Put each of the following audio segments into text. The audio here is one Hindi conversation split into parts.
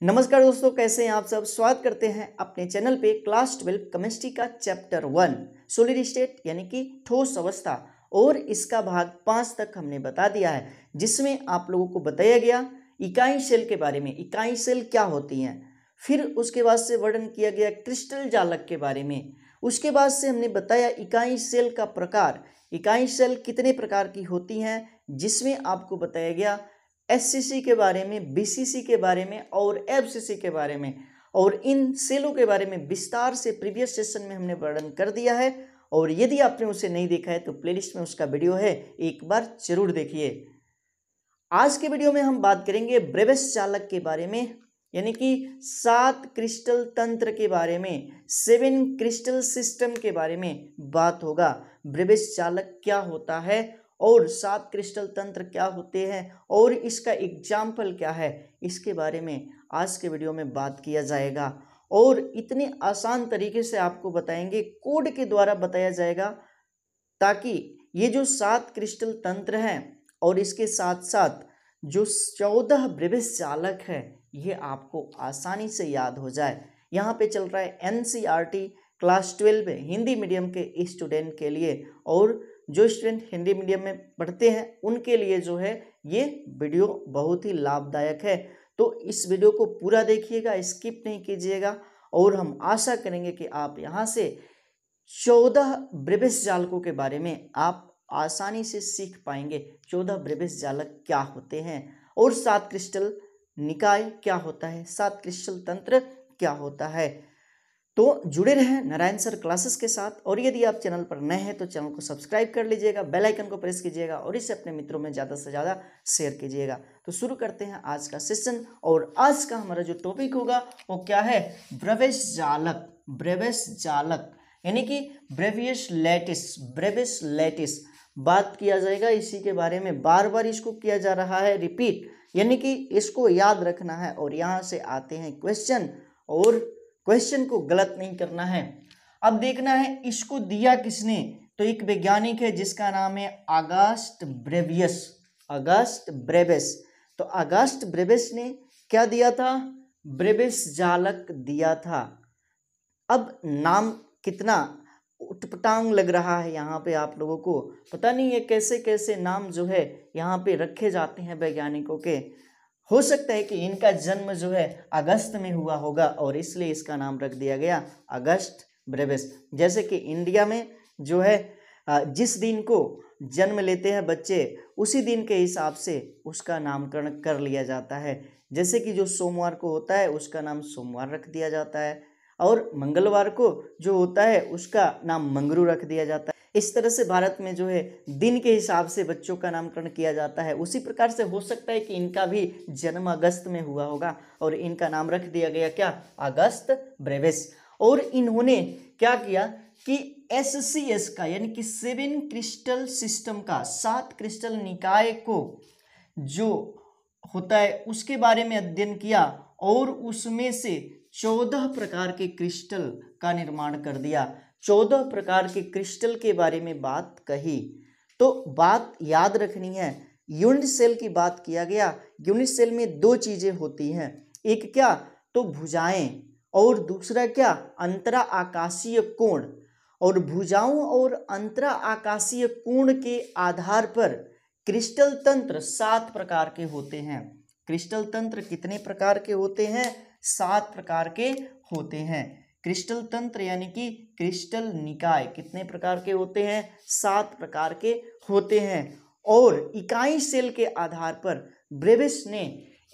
नमस्कार दोस्तों, कैसे हैं आप सब। स्वागत करते हैं अपने चैनल पे क्लास 12 केमिस्ट्री का चैप्टर 1 सॉलिड स्टेट यानी कि ठोस अवस्था और इसका भाग 5 तक हमने बता दिया है, जिसमें आप लोगों को बताया गया इकाई सेल के बारे में। इकाई सेल क्या होती हैं, फिर उसके बाद से वर्णन किया गया क्रिस्टल जालक के बारे में। उसके बाद से हमने बताया इकाई सेल का प्रकार, इकाई सेल कितने प्रकार की होती हैं, जिसमें आपको बताया गया एससीसी के बारे में, बीसीसी के बारे में और एफसीसी के बारे में। और इन सेलों के बारे में विस्तार से प्रीवियस सेशन में हमने वर्णन कर दिया है, और यदि आपने उसे नहीं देखा है तो प्लेलिस्ट में उसका वीडियो है, एक बार जरूर देखिए। आज के वीडियो में हम बात करेंगे ब्रेबेस चालक के बारे में, यानी कि 7 क्रिस्टल तंत्र के बारे में, 7 क्रिस्टल सिस्टम के बारे में बात होगा। ब्रेबेस चालक क्या होता है और 7 क्रिस्टल तंत्र क्या होते हैं और इसका एग्जाम्पल क्या है, इसके बारे में आज के वीडियो में बात किया जाएगा। और इतने आसान तरीके से आपको बताएंगे, कोड के द्वारा बताया जाएगा, ताकि ये जो 7 क्रिस्टल तंत्र हैं और इसके साथ साथ जो 14 ब्रेबेस चालक है, ये आपको आसानी से याद हो जाए। यहाँ पे चल रहा है एनसीईआरटी क्लास 12 हिंदी मीडियम के स्टूडेंट के लिए, और जो स्टूडेंट हिंदी मीडियम में पढ़ते हैं उनके लिए जो है ये वीडियो बहुत ही लाभदायक है। तो इस वीडियो को पूरा देखिएगा, स्किप नहीं कीजिएगा, और हम आशा करेंगे कि आप यहाँ से 14 ब्रेबेस जालकों के बारे में आप आसानी से सीख पाएंगे। 14 ब्रेबेस जालक क्या होते हैं और 7 क्रिस्टल निकाय क्या होता है, 7 क्रिस्टल तंत्र क्या होता है। तो जुड़े रहें नारायण सर क्लासेस के साथ, और यदि आप चैनल पर नए हैं तो चैनल को सब्सक्राइब कर लीजिएगा, बेल आइकन को प्रेस कीजिएगा और इसे अपने मित्रों में ज़्यादा से ज़्यादा शेयर कीजिएगा। तो शुरू करते हैं आज का सेशन, और आज का हमारा जो टॉपिक होगा वो क्या है, ब्रेबेस जालक। ब्रेबेस जालक यानी कि ब्रेवियस लैटिस, ब्रेबेस लैटिस बात किया जाएगा। इसी के बारे में बार बार इसको किया जा रहा है रिपीट, यानी कि इसको याद रखना है। और यहाँ से आते हैं क्वेश्चन, और क्वेश्चन को गलत नहीं करना है। अब देखना है इसको दिया किसने, तो एक वैज्ञानिक है जिसका नाम है अगस्ट ब्रेवियस, अगस्ट ब्रेबेस। तो अगस्ट ब्रेबेस ने क्या दिया था, ब्रेबेस जालक दिया था। अब नाम कितना उटपटांग लग रहा है, यहाँ पे आप लोगों को पता नहीं है कैसे कैसे नाम जो है यहाँ पे रखे जाते हैं वैज्ञानिकों के। हो सकता है कि इनका जन्म जो है अगस्त में हुआ होगा और इसलिए इसका नाम रख दिया गया अगस्ट ब्रेबेस। जैसे कि इंडिया में जो है जिस दिन को जन्म लेते हैं बच्चे, उसी दिन के हिसाब से उसका नामकरण कर लिया जाता है। जैसे कि जो सोमवार को होता है उसका नाम सोमवार रख दिया जाता है, और मंगलवार को जो होता है उसका नाम मंगरू रख दिया जाता है। इस तरह से भारत में जो है दिन के हिसाब से बच्चों का नामकरण किया जाता है। उसी प्रकार से हो सकता है कि इनका भी जन्म अगस्त में हुआ होगा और इनका नाम रख दिया गया क्या, अगस्त ब्रेविस। और इन्होंने क्या किया कि एससीएस का यानी कि 7 क्रिस्टल सिस्टम का, 7 क्रिस्टल निकाय को जो होता है उसके बारे में अध्ययन किया, और उसमें से 14 प्रकार के क्रिस्टल का निर्माण कर दिया। 14 प्रकार के क्रिस्टल के बारे में बात कही। तो बात याद रखनी है, यूनिट सेल की बात किया गया। यूनिट सेल में 2 चीजें होती हैं, एक क्या तो भुजाएं, और दूसरा क्या अंतरा आकाशीय कोण। और भुजाओं और अंतरा आकाशीय कोण के आधार पर क्रिस्टल तंत्र 7 प्रकार के होते हैं। क्रिस्टल तंत्र कितने प्रकार के होते हैं, 7 प्रकार के होते हैं। क्रिस्टल तंत्र यानी कि क्रिस्टल निकाय कितने प्रकार के होते हैं, 7 प्रकार के होते हैं। और इकाई सेल के आधार पर ब्रेविस ने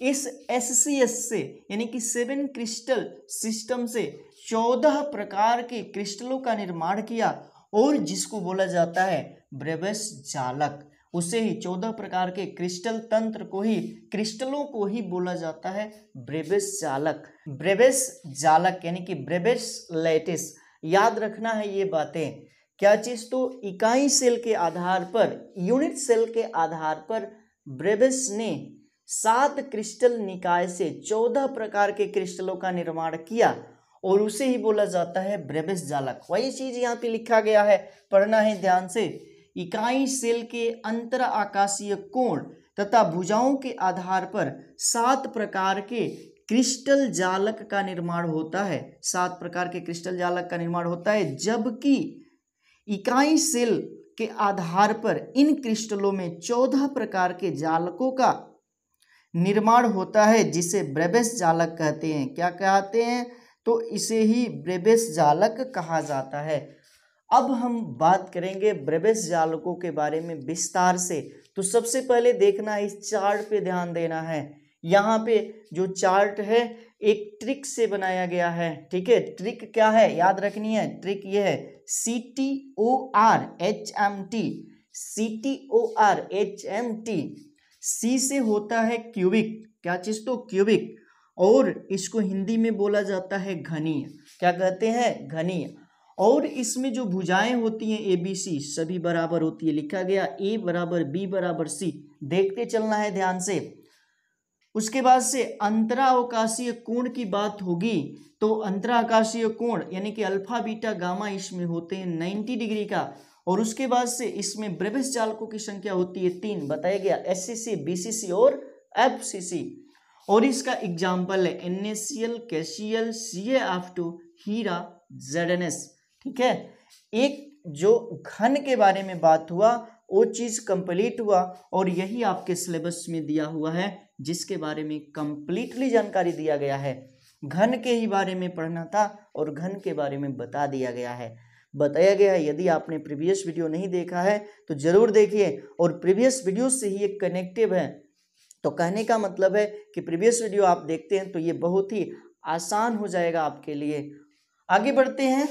इस एससीएस से यानी कि 7 क्रिस्टल सिस्टम से 14 प्रकार के क्रिस्टलों का निर्माण किया, और जिसको बोला जाता है ब्रेविस जालक। उसे ही 14 प्रकार के क्रिस्टल तंत्र को ही, क्रिस्टलों को ही बोला जाता है ब्रेबेस जालक। ब्रेबेस जालक यानी कि ब्रेबेस लैटिस, याद रखना है ये बातें। क्या चीज, तो इकाई सेल के आधार पर, यूनिट सेल के आधार पर ब्रेबेस ने 7 क्रिस्टल निकाय से 14 प्रकार के क्रिस्टलों का निर्माण किया, और उसे ही बोला जाता है ब्रेबेस जालक। वही चीज यहाँ पे लिखा गया है, पढ़ना है ध्यान से। इकाई सेल के अंतर आकाशीय कोण तथा भुजाओं के आधार पर 7 प्रकार के क्रिस्टल जालक का निर्माण होता है। 7 प्रकार के क्रिस्टल जालक का निर्माण होता है, जबकि इकाई सेल के आधार पर इन क्रिस्टलों में 14 प्रकार के जालकों का निर्माण होता है, जिसे ब्रेबेस जालक कहते हैं। क्या कहते हैं? तो इसे ही ब्रेबेस जालक कहा जाता है। अब हम बात करेंगे ब्रेबेस जालकों के बारे में विस्तार से। तो सबसे पहले देखना है, इस चार्ट पे ध्यान देना है। यहाँ पे जो चार्ट है एक ट्रिक से बनाया गया है, ठीक है। ट्रिक क्या है याद रखनी है, ट्रिक ये है CTORHMT, CTORHMT। सी से होता है क्यूबिक, क्या चीज? तो क्यूबिक, और इसको हिंदी में बोला जाता है घनीय। क्या कहते हैं? घनीय। और इसमें जो भुजाएं होती हैं ABC सभी बराबर होती है, लिखा गया A बराबर B बराबर C, देखते चलना है ध्यान से। उसके बाद से अंतरावकाशीय कोण की बात होगी, तो अंतराकाशीय कोण यानी कि अल्फा बीटा गामा इसमें होते हैं 90 डिग्री का। और उसके बाद से इसमें ब्रेबेस जालकों की संख्या होती है 3, बताया गया SCC, BCC और FCC। और इसका एग्जाम्पल है NaCl, KCl, CaF2, हीरा, ZnS, ठीक है। एक जो घन के बारे में बात हुआ वो चीज कंप्लीट हुआ, और यही आपके सिलेबस में दिया हुआ है, जिसके बारे में कंप्लीटली जानकारी दिया गया है। घन के ही बारे में पढ़ना था और घन के बारे में बता दिया गया है, बताया गया है। यदि आपने प्रीवियस वीडियो नहीं देखा है तो जरूर देखिए, और प्रीवियस वीडियो से ही एक कनेक्टिव है। तो कहने का मतलब है कि प्रीवियस वीडियो आप देखते हैं तो ये बहुत ही आसान हो जाएगा आपके लिए। आगे बढ़ते हैं।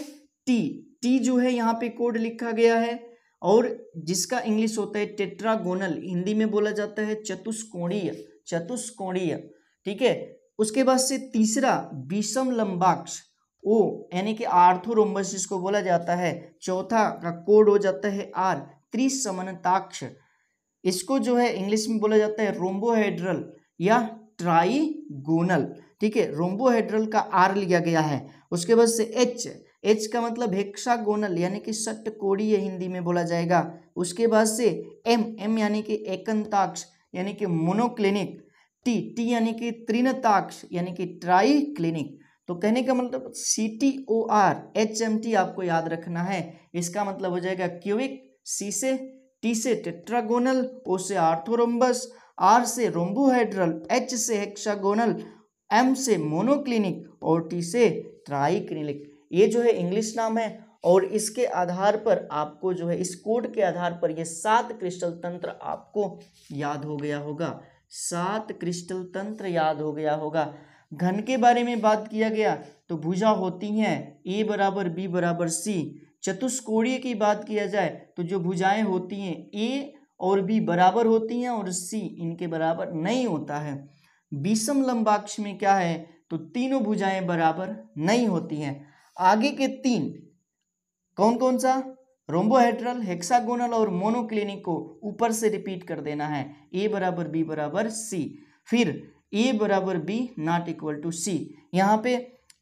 टी जो है यहाँ पे कोड लिखा गया है, और जिसका इंग्लिश होता है टेट्रागोनल, हिंदी में बोला जाता है चतुष्कोणीय, चतुष्कोणीय, ठीक है। उसके बाद से तीसरा विषम लंबाक्ष, ओ यानी कि आर्थोरोम्बस जिसको बोला जाता है। चौथा का कोड हो जाता है आर, त्रिसमानताक्ष, इसको जो है इंग्लिश में बोला जाता है रोम्बोहेड्रल या ट्राइगोनल, ठीक है। रोम्बोहेड्रल का आर लिया गया है। उसके बाद से एच का मतलब हेक्सागोनल यानी कि षटकोणीय हिंदी में बोला जाएगा। उसके बाद से एम यानी कि एकंताक्ष यानी कि मोनोक्लिनिक, टी यानी कि त्रिनताक्ष यानी कि ट्राइक्लिनिक। तो कहने का मतलब CTORHMT आपको याद रखना है। इसका मतलब हो जाएगा क्यूबिक, सी से टी से टेट्रागोनल, ओ से आर्थोरोम्बस, आर से रोम्बोहेड्रल, एच से हेक्सागोनल, एम से मोनोक्लिनिक और टी से ट्राइक्लिनिक। ये जो है इंग्लिश नाम है, और इसके आधार पर आपको जो है इस कोड के आधार पर ये 7 क्रिस्टल तंत्र आपको याद हो गया होगा। 7 क्रिस्टल तंत्र याद हो गया होगा। घन के बारे में बात किया गया तो भुजा होती हैं A बराबर B बराबर C। चतुष्कोणीय की बात किया जाए तो जो भुजाएं होती हैं A और B बराबर होती हैं और C इनके बराबर नहीं होता है। विषम लंबाक्ष में क्या है तो तीनों भुजाएं बराबर नहीं होती हैं। आगे के 3 कौन कौन सा? रोम्बोहेड्रल, हेक्सागोनल और मोनोक्लिनिक को ऊपर से रिपीट कर देना है। A बराबर B बराबर C, फिर A बराबर B not equal to C, यहाँ पे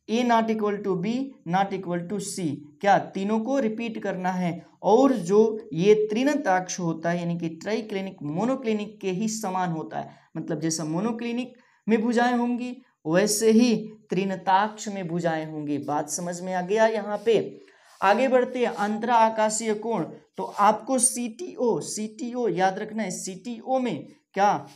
A not equal to B not equal to C, क्या तीनों को रिपीट करना है। और जो ये त्रिनताक्ष होता है यानी कि ट्राइक्लिनिक मोनोक्लिनिक के ही समान होता है, मतलब जैसा मोनोक्लिनिक में भुजाएं होंगी वैसे ही त्रिनताक्ष में भुजाएं होंगी। बात समझ में आ गया। यहाँ पे आगे बढ़ते हैं। अंतरा आकाशीय कोण, तो आपको CTO याद रखना है। CTO में क्या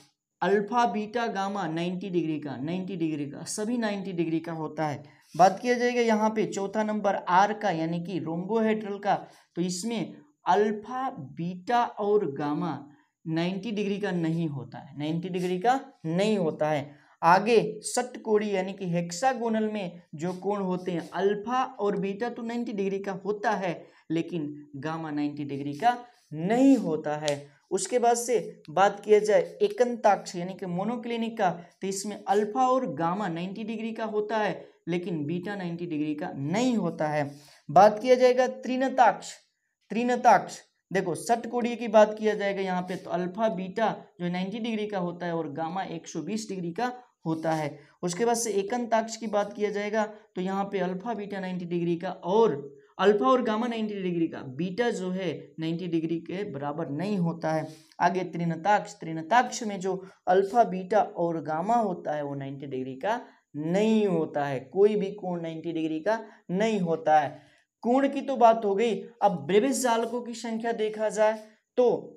अल्फा बीटा गामा 90 डिग्री का, 90 डिग्री का, सभी 90 डिग्री का होता है। बात किया जाएगा यहाँ पे चौथा नंबर आर का यानी कि रोम्बोहेड्रल का, तो इसमें अल्फा बीटा और गामा 90 डिग्री का नहीं होता है, 90 डिग्री का नहीं होता है। आगे षटकोणीय यानी कि हेक्सागोनल में जो कोण होते हैं अल्फा और बीटा तो 90 डिग्री का होता है, लेकिन गामा 90 डिग्री का नहीं होता है। उसके बाद से बात किया जाए एकंताक्ष यानी कि मोनोक्लिनिक का, तो इसमें अल्फा और गामा 90 डिग्री का होता है लेकिन बीटा 90 डिग्री का नहीं होता है। बात किया जाएगा त्रिनताक्ष, देखो षटकोणीय की बात किया जाएगा यहाँ पे, तो अल्फा बीटा जो 90 डिग्री का होता है और गामा 120 डिग्री का होता है। उसके बाद से एकंताक्ष की बात किया जाएगा तो यहाँ पे अल्फा बीटा 90 डिग्री का और अल्फा और गामा 90 डिग्री का, बीटा जो है 90 डिग्री के बराबर नहीं होता है। आगे त्रिनताक्ष, त्रिनताक्ष में जो अल्फा बीटा और गामा होता है वो 90 डिग्री का नहीं होता है, कोई भी कोण 90 डिग्री का नहीं होता है। कोण की तो बात हो गई। अब ब्रेविस जालकों की संख्या देखा जाए तो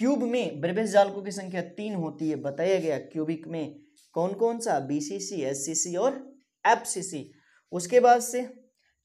क्यूब में ब्रेविस जालकों की संख्या 3 होती है, बताया गया। क्यूबिक में कौन कौन सा, बीसीसी, एससीसी और एफसीसी। उसके बाद से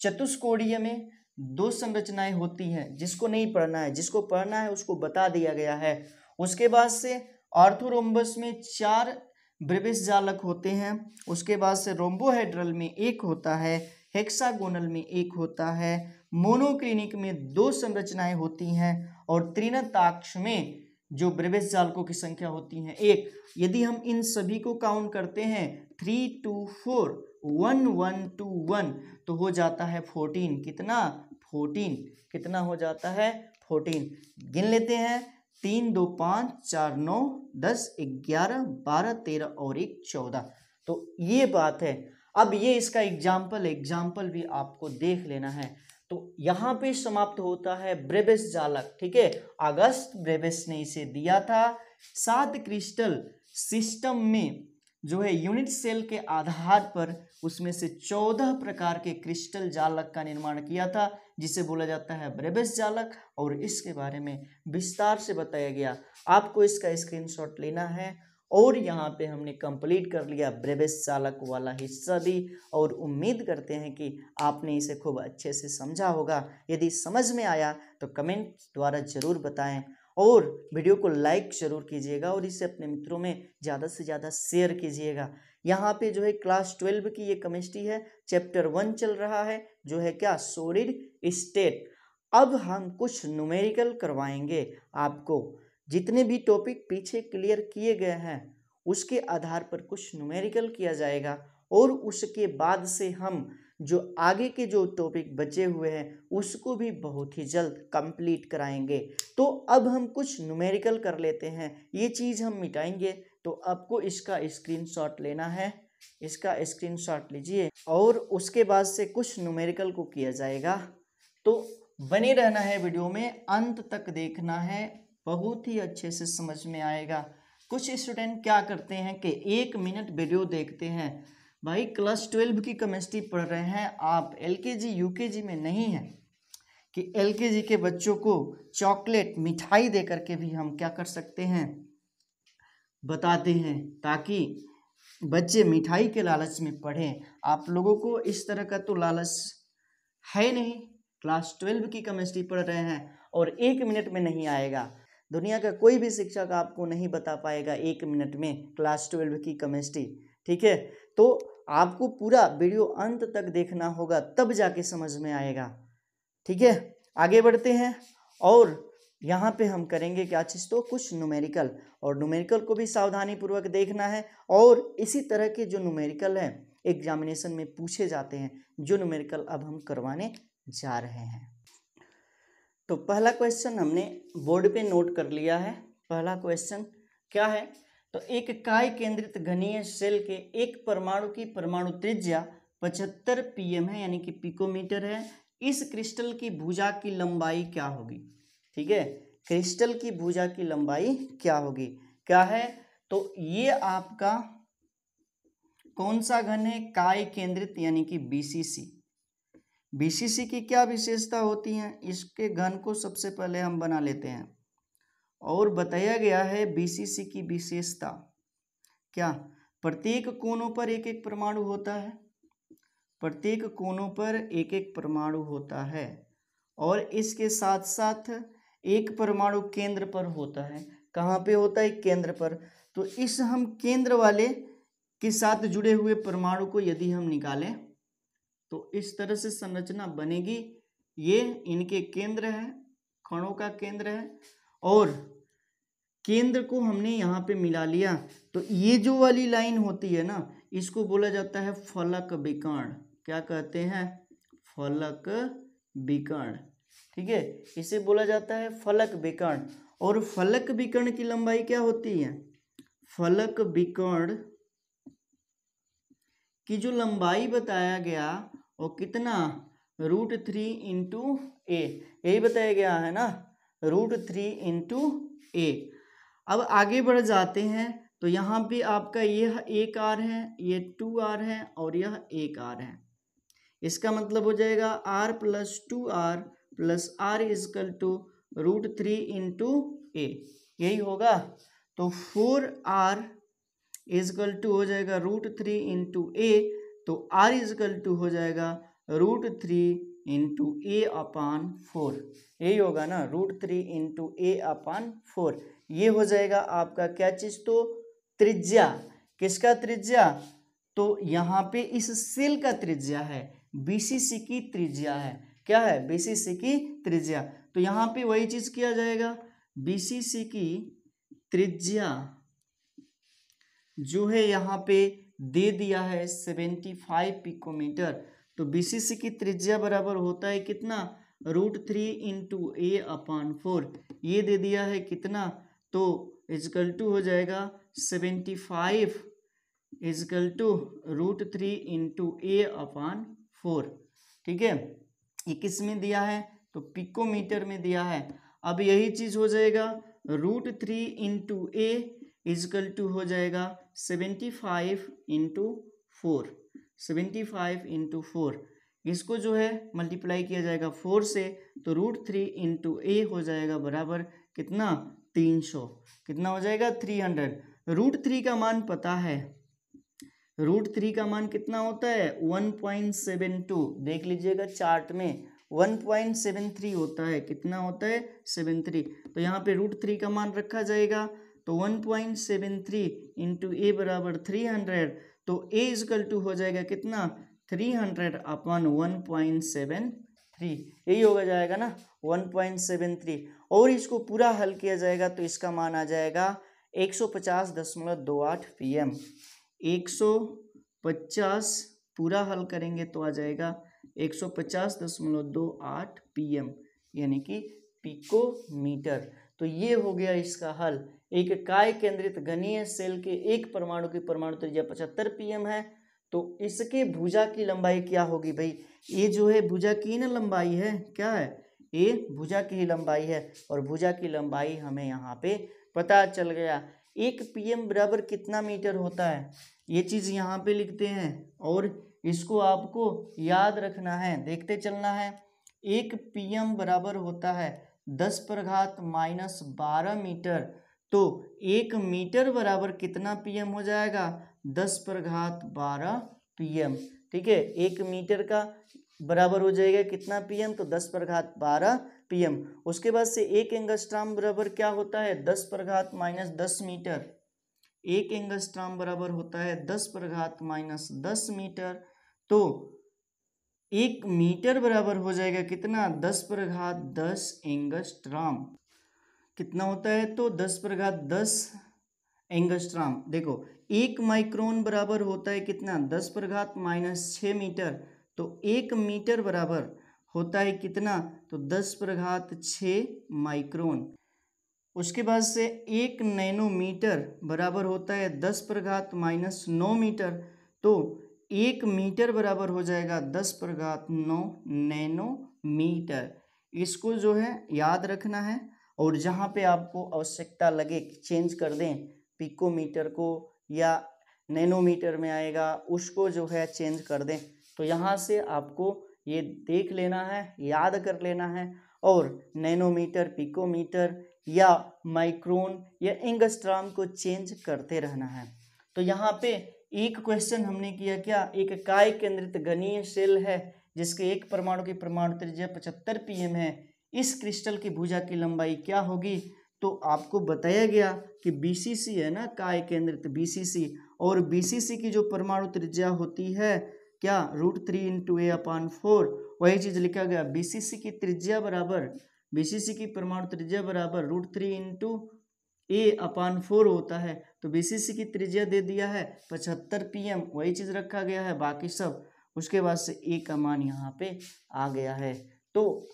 चतुष्कोणीय में 2 संरचनाएं होती हैं, जिसको नहीं पढ़ना है, जिसको पढ़ना है उसको बता दिया गया है। उसके बाद से ऑर्थोरोम्बस में 4 ब्रेविस जालक होते हैं। उसके बाद से रोम्बोहेड्रल में 1 होता है, हेक्सागोनल में 1 होता है, मोनोक्लिनिक में 2 संरचनाएं होती हैं और त्रिनताक्ष में जो ब्रेविस जालकों की संख्या होती है 1। यदि हम इन सभी को काउंट करते हैं 3 2 4 1 1 2 1 तो हो जाता है 14। कितना, 14। कितना हो जाता है, 14। गिन लेते हैं, 3 2 5 4 9 10 11 12 13 और 1 14। तो ये बात है। अब ये इसका एग्जाम्पल भी आपको देख लेना है। तो यहाँ पे समाप्त होता है ब्रेविस जालक, ठीक है। अगस्त ब्रेविस ने इसे दिया था। 7 क्रिस्टल सिस्टम में जो है यूनिट सेल के आधार पर उसमें से 14 प्रकार के क्रिस्टल जालक का निर्माण किया था, जिसे बोला जाता है ब्रेविस जालक, और इसके बारे में विस्तार से बताया गया। आपको इसका स्क्रीनशॉट लेना है। और यहाँ पे हमने कंप्लीट कर लिया ब्रेविस जालक वाला हिस्सा भी, और उम्मीद करते हैं कि आपने इसे खूब अच्छे से समझा होगा। यदि समझ में आया तो कमेंट द्वारा ज़रूर बताएं और वीडियो को लाइक ज़रूर कीजिएगा और इसे अपने मित्रों में ज़्यादा से ज़्यादा शेयर कीजिएगा। यहाँ पे जो है क्लास 12 की ये केमिस्ट्री है, चैप्टर 1 चल रहा है, जो है क्या, सॉलिड स्टेट। अब हम कुछ न्यूमेरिकल करवाएंगे आपको। जितने भी टॉपिक पीछे क्लियर किए गए हैं उसके आधार पर कुछ न्यूमेरिकल किया जाएगा, और उसके बाद से हम जो आगे के जो टॉपिक बचे हुए हैं उसको भी बहुत ही जल्द कंप्लीट कराएंगे। तो अब हम कुछ न्यूमेरिकल कर लेते हैं, ये चीज़ हम मिटाएंगे। तो आपको इसका स्क्रीनशॉट लेना है, इसका स्क्रीनशॉट लीजिए और उसके बाद से कुछ न्यूमेरिकल को किया जाएगा। तो बने रहना है वीडियो में, अंत तक देखना है, बहुत ही अच्छे से समझ में आएगा। कुछ स्टूडेंट क्या करते हैं कि 1 मिनट वीडियो देखते हैं। भाई क्लास 12 की केमिस्ट्री पढ़ रहे हैं आप, एलकेजी यूकेजी में नहीं है कि एलकेजी के बच्चों को चॉकलेट मिठाई दे करके भी हम क्या कर सकते हैं, बताते हैं, ताकि बच्चे मिठाई के लालच में पढ़ें। आप लोगों को इस तरह का तो लालच है नहीं। क्लास 12 की केमिस्ट्री पढ़ रहे हैं और 1 मिनट में नहीं आएगा। दुनिया का कोई भी शिक्षक आपको नहीं बता पाएगा 1 मिनट में क्लास 12 की केमिस्ट्री, ठीक है। तो आपको पूरा वीडियो अंत तक देखना होगा, तब जाके समझ में आएगा, ठीक है। आगे बढ़ते हैं और यहाँ पे हम करेंगे क्या चीज़, तो कुछ न्यूमेरिकल, और न्यूमेरिकल को भी सावधानी पूर्वक देखना है। और इसी तरह के जो न्यूमेरिकल हैं एग्जामिनेशन में पूछे जाते हैं, जो न्यूमेरिकल अब हम करवाने जा रहे हैं। तो पहला क्वेश्चन हमने बोर्ड पे नोट कर लिया है। पहला क्वेश्चन क्या है, तो एक इकाई केंद्रित घनीय सेल के एक परमाणु की परमाणु त्रिज्या 75 pm है, यानी कि पिकोमीटर है। इस क्रिस्टल की भुजा की लंबाई क्या होगी, ठीक है। क्रिस्टल की भुजा की लंबाई क्या होगी, क्या है, तो ये आपका कौन सा घन है, इकाई केंद्रित यानी कि बीसीसी। बीसीसी की क्या विशेषता होती है, इसके घन को सबसे पहले हम बना लेते हैं। और बताया गया है बीसीसी की विशेषता क्या, प्रत्येक कोनों पर एक एक परमाणु होता है, प्रत्येक कोनों पर एक एक परमाणु होता है, और इसके साथ साथ एक परमाणु केंद्र पर होता है। कहाँ पे होता है, केंद्र पर। तो इस हम केंद्र वाले के साथ जुड़े हुए परमाणु को यदि हम निकालें तो इस तरह से संरचना बनेगी। ये इनके केंद्र है, कणों का केंद्र है, और केंद्र को हमने यहाँ पे मिला लिया। तो ये जो वाली लाइन होती है ना, इसको बोला जाता है फलक विकर्ण। क्या कहते हैं, फलक विकर्ण, ठीक है, इसे बोला जाता है फलक विकर्ण। और फलक विकर्ण की लंबाई क्या होती है, फलक विकर्ण की जो लंबाई बताया गया वो कितना √3 इंटू ए, यही बताया गया है ना, √3 इंटू ए। अब आगे बढ़ जाते हैं तो यहाँ पे आपका यह 1r है, ये 2r है और यह 1r है। इसका मतलब हो जाएगा r plus 2r plus r equal to √3 into a, यही होगा। तो 4r इजकल टू हो जाएगा √3 इंटू ए, तो r इजकल टू हो जाएगा √3 इंटू ए अपान 4, यही होगा ना, √3 इंटू ए अपान 4। ये हो जाएगा आपका क्या चीज़, तो त्रिज्या। किसका त्रिज्या, तो यहाँ पे इस सेल का त्रिज्या है, बीसीसी की त्रिज्या है। क्या है, बीसीसी की त्रिज्या। तो यहाँ पे वही चीज किया जाएगा, बीसीसी की त्रिज्या जो है यहाँ पे दे दिया है 75 पिकोमीटर। तो बीसीसी की त्रिज्या बराबर होता है कितना, √3 इंटू ए अपान 4, ये दे दिया है कितना, तो इजकल टू हो जाएगा 75 इजकल टू √3 इंटू ए अपान 4। ठीक है, ये किस में दिया है, तो पिकोमीटर में दिया है। अब यही चीज हो जाएगा √3 इंटू ए इजकल टू हो जाएगा 75 इंटू 4, 75 इंटू 4, इसको जो है मल्टीप्लाई किया जाएगा 4 से, तो √3 इंटू ए हो जाएगा बराबर कितना, 300। कितना हो जाएगा, 300। √3 का मान पता है, √3 का मान कितना होता है, 1.72, देख लीजिएगा चार्ट में 1.73 होता है। कितना होता है, 73। तो यहाँ पे √3 का मान रखा जाएगा, तो 1.73 इंटू ए बराबर 300, तो ए इजकल टू हो जाएगा कितना, 300 अपन 1.73, यही होगा जाएगा ना, 1.73। और इसको पूरा हल किया जाएगा तो इसका मान आ जाएगा 150.28 pm। 150 पूरा हल करेंगे तो आ जाएगा 150.28 pm, यानी कि पिकोमीटर। तो ये हो गया इसका हल। एक काय केंद्रित घनीय सेल के एक परमाणु की परमाणु त्रिज्या 75 pm है, तो इसके भुजा की लंबाई क्या होगी भाई, ये जो है भुजा की ना लंबाई है, क्या है, ये भुजा की ही लंबाई है, और भुजा की लंबाई हमें यहाँ पे पता चल गया। 1 pm बराबर कितना मीटर होता है, ये चीज़ यहाँ पे लिखते हैं और इसको आपको याद रखना है, देखते चलना है। 1 pm बराबर होता है 10⁻⁻12 मीटर, तो 1 मीटर बराबर कितना pm हो जाएगा, 10⁻12 pm। ठीक है, 1 मीटर का बराबर हो जाएगा कितना pm, तो 10⁻12 pm। उसके बाद से 1 एंगस्ट्रॉम बराबर क्या होता है, 10⁻−10 मीटर। 1 एंगस्ट्रॉम बराबर होता है 10⁻−10 मीटर, तो 1 मीटर बराबर हो जाएगा कितना, 10⁻10 एंगस्ट्रॉम। कितना होता है, तो 10⁻10 एंगस्ट्रॉम। देखो 1 माइक्रोन बराबर होता है कितना, 10⁻−6 मीटर, तो 1 मीटर बराबर होता है कितना, तो 10⁻6 माइक्रोन। उसके बाद से 1 नैनोमीटर बराबर होता है 10⁻−9 मीटर, तो 1 मीटर बराबर हो जाएगा 10⁻9 नैनोमीटर। इसको जो है याद रखना है, और जहाँ पे आपको आवश्यकता लगे चेंज कर दें, पिकोमीटर को या नैनोमीटर में आएगा उसको जो है चेंज कर दें। तो यहाँ से आपको ये देख लेना है, याद कर लेना है, और नैनोमीटर, पिकोमीटर या माइक्रोन या एंगस्ट्रॉम को चेंज करते रहना है। तो यहाँ पे एक क्वेश्चन हमने किया क्या, एक काय केंद्रित घनीय शेल है जिसके एक परमाणु की परमाणु त्रिज्या 75 pm है, इस क्रिस्टल की भुजा की लंबाई क्या होगी। तो आपको बताया गया कि बीसीसी है ना, काय केंद्रित बीसीसी, और बीसीसी की जो परमाणु त्रिज्या होती है क्या, √3 इंटू ए अपान 4, वही चीज लिखा गया। बीसीसी की त्रिज्या बराबर, बीसीसी की परमाणु त्रिज्या बराबर √3 इंटू ए अपान 4 होता है। तो बीसीसी की त्रिज्या दे दिया है 75 pm, वही चीज रखा गया है, बाकी सब। उसके बाद से ए का मान यहाँ पे आ गया है। तो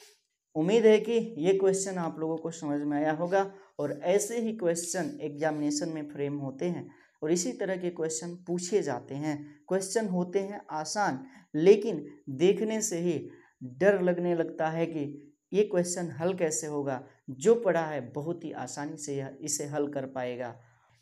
उम्मीद है कि ये क्वेश्चन आप लोगों को समझ में आया होगा, और ऐसे ही क्वेश्चन एग्जामिनेशन में फ्रेम होते हैं और इसी तरह के क्वेश्चन पूछे जाते हैं। क्वेश्चन होते हैं आसान, लेकिन देखने से ही डर लगने लगता है कि ये क्वेश्चन हल कैसे होगा, जो पढ़ा है बहुत ही आसानी से इसे हल कर पाएगा।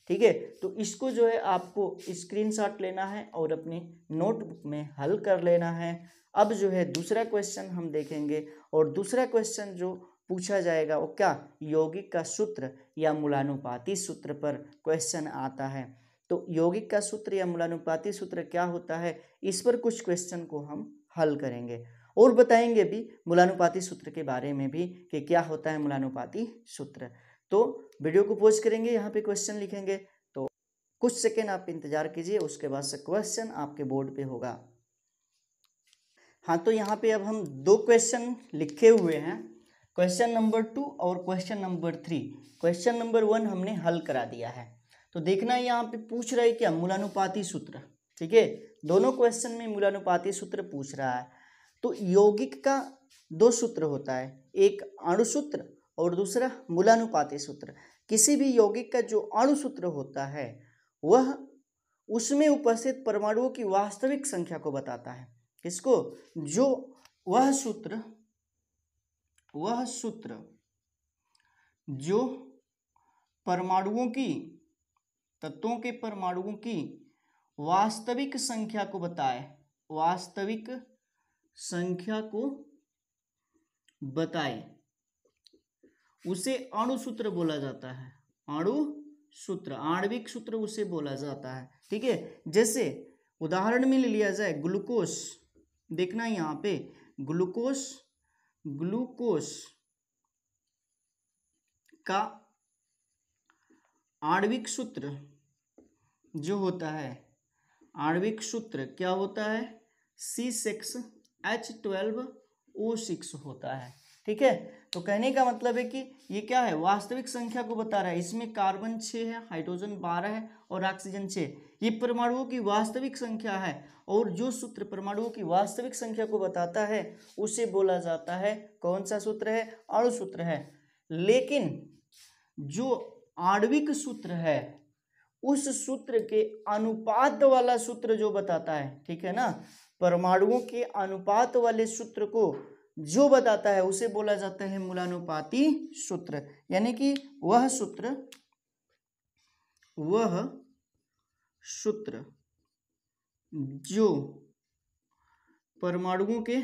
ठीक है, तो इसको जो है आपको स्क्रीनशॉट लेना है और अपनी नोटबुक में हल कर लेना है। अब जो है दूसरा क्वेश्चन हम देखेंगे, और दूसरा क्वेश्चन जो पूछा जाएगा वो क्या, यौगिक का सूत्र या मूलानुपाती सूत्र पर क्वेश्चन आता है। तो यौगिक का सूत्र या मूलानुपाती सूत्र क्या होता है, इस पर कुछ क्वेश्चन को हम हल करेंगे और बताएंगे भी मूलानुपाती सूत्र के बारे में भी कि क्या होता है मूलानुपाती सूत्र। तो वीडियो को पॉज करेंगे, यहाँ पे क्वेश्चन लिखेंगे, तो कुछ सेकेंड आप इंतजार कीजिए, उसके बाद से क्वेश्चन आपके बोर्ड पे होगा। हाँ, तो यहाँ पे अब हम दो क्वेश्चन लिखे हुए हैं, क्वेश्चन नंबर 2 और क्वेश्चन नंबर 3। क्वेश्चन नंबर 1 हमने हल करा दिया है। तो देखना यहाँ पे पूछ रहा है क्या, मूलानुपाती सूत्र। ठीक है, दोनों क्वेश्चन में मूलानुपाती सूत्र पूछ रहा है। तो यौगिक का दो सूत्र होता है, एक अणु सूत्र और दूसरा मूलानुपाती सूत्र। किसी भी यौगिक का जो अणु सूत्र होता है वह उसमें उपस्थित परमाणुओं की वास्तविक संख्या को बताता है। किसको, जो वह सूत्र जो परमाणुओं की, तत्वों के परमाणुओं की वास्तविक संख्या को बताए, वास्तविक संख्या को बताए, उसे अणु सूत्र बोला जाता है। अणु सूत्र, आणविक सूत्र उसे बोला जाता है। ठीक है, जैसे उदाहरण में ले लिया जाए ग्लूकोज, देखना यहाँ पे ग्लूकोज का आणविक सूत्र जो होता है, आणविक सूत्र क्या होता है, C6H12O6 होता है। ठीक है, तो कहने का मतलब है कि ये क्या है, वास्तविक संख्या को बता रहा है। इसमें कार्बन 6 है, हाइड्रोजन 12 है और ऑक्सीजन 6। ये परमाणुओं की वास्तविक संख्या है, और जो सूत्र परमाणुओं की वास्तविक संख्या को बताता है उसे बोला जाता है, कौन सा सूत्र है, अणु सूत्र है। लेकिन जो आणविक सूत्र है उस सूत्र के अनुपात वाला सूत्र जो बताता है, ठीक है ना, परमाणुओं के अनुपात वाले सूत्र को जो बताता है उसे बोला जाता है मूलानुपाती सूत्र। यानी कि वह सूत्र जो परमाणुओं के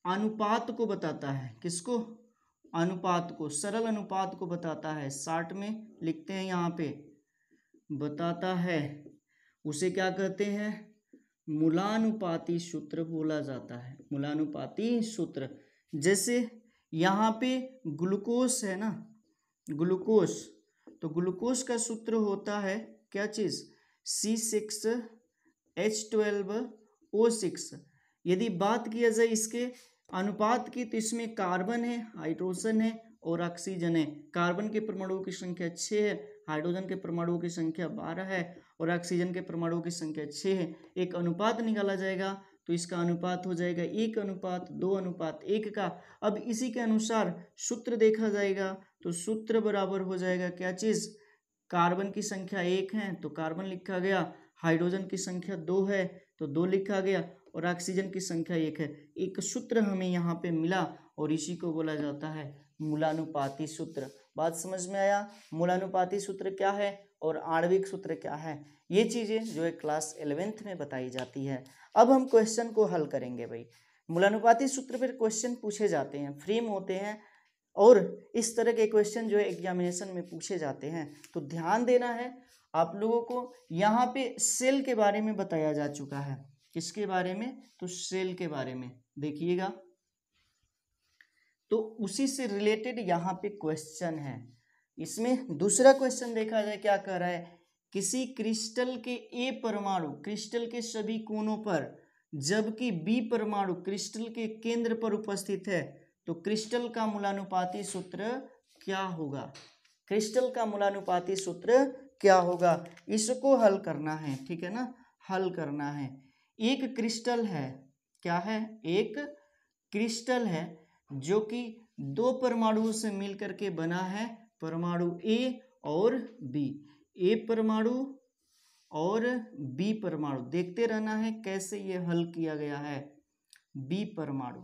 अनुपात को बताता है, किसको, अनुपात को, सरल अनुपात को बताता है, शॉर्ट में लिखते हैं यहाँ पे, बताता है, उसे क्या कहते हैं, मूलानुपाती सूत्र बोला जाता है, मूलानुपाती सूत्र। जैसे यहाँ पे ग्लूकोज है ना, ग्लूकोज, तो ग्लूकोज का सूत्र होता है क्या चीज, C6H12O6। यदि बात किया जाए इसके अनुपात की, तो इसमें कार्बन है, हाइड्रोजन है और ऑक्सीजन है। कार्बन के परमाणुओं की संख्या 6 है, हाइड्रोजन के परमाणुओं की संख्या 12 है और ऑक्सीजन के परमाणुओं की संख्या 6 है। एक अनुपात निकाला जाएगा तो इसका अनुपात हो जाएगा 1:2:1 का। अब इसी के अनुसार सूत्र देखा जाएगा तो सूत्र बराबर हो जाएगा क्या चीज, कार्बन की संख्या 1 है तो कार्बन लिखा गया, हाइड्रोजन की संख्या 2 है तो 2 लिखा गया और ऑक्सीजन की संख्या 1 है। एक सूत्र हमें यहाँ पे मिला और इसी को बोला जाता है मूलानुपाती सूत्र। बात समझ में आया, मूलानुपाती सूत्र क्या है और आणविक सूत्र क्या है, ये चीजें जो है क्लास 11th में बताई जाती है। अब हम क्वेश्चन को हल करेंगे भाई। मूलानुपाती सूत्र पर क्वेश्चन पूछे जाते हैं, फ्री में होते हैं और इस तरह के क्वेश्चन जो है एग्जामिनेशन में पूछे जाते हैं। तो ध्यान देना है आप लोगों को, यहाँ पे सेल के बारे में बताया जा चुका है। किसके बारे में, तो सेल के बारे में देखिएगा, तो उसी से रिलेटेड यहाँ पे क्वेश्चन है। इसमें दूसरा क्वेश्चन देखा जाए क्या कह रहा है, किसी क्रिस्टल के ए परमाणु क्रिस्टल के सभी कोनों पर जबकि बी परमाणु क्रिस्टल के केंद्र पर उपस्थित है, तो क्रिस्टल का मूलानुपाती सूत्र क्या होगा, क्रिस्टल का मूलानुपाती सूत्र क्या होगा, इसको हल करना है। ठीक है ना, हल करना है। एक क्रिस्टल है, क्या है, एक क्रिस्टल है जो कि दो परमाणुओं से मिलकर के बना है, परमाणु ए और बी, ए परमाणु और बी परमाणु। देखते रहना है कैसे ये हल किया गया है। बी परमाणु,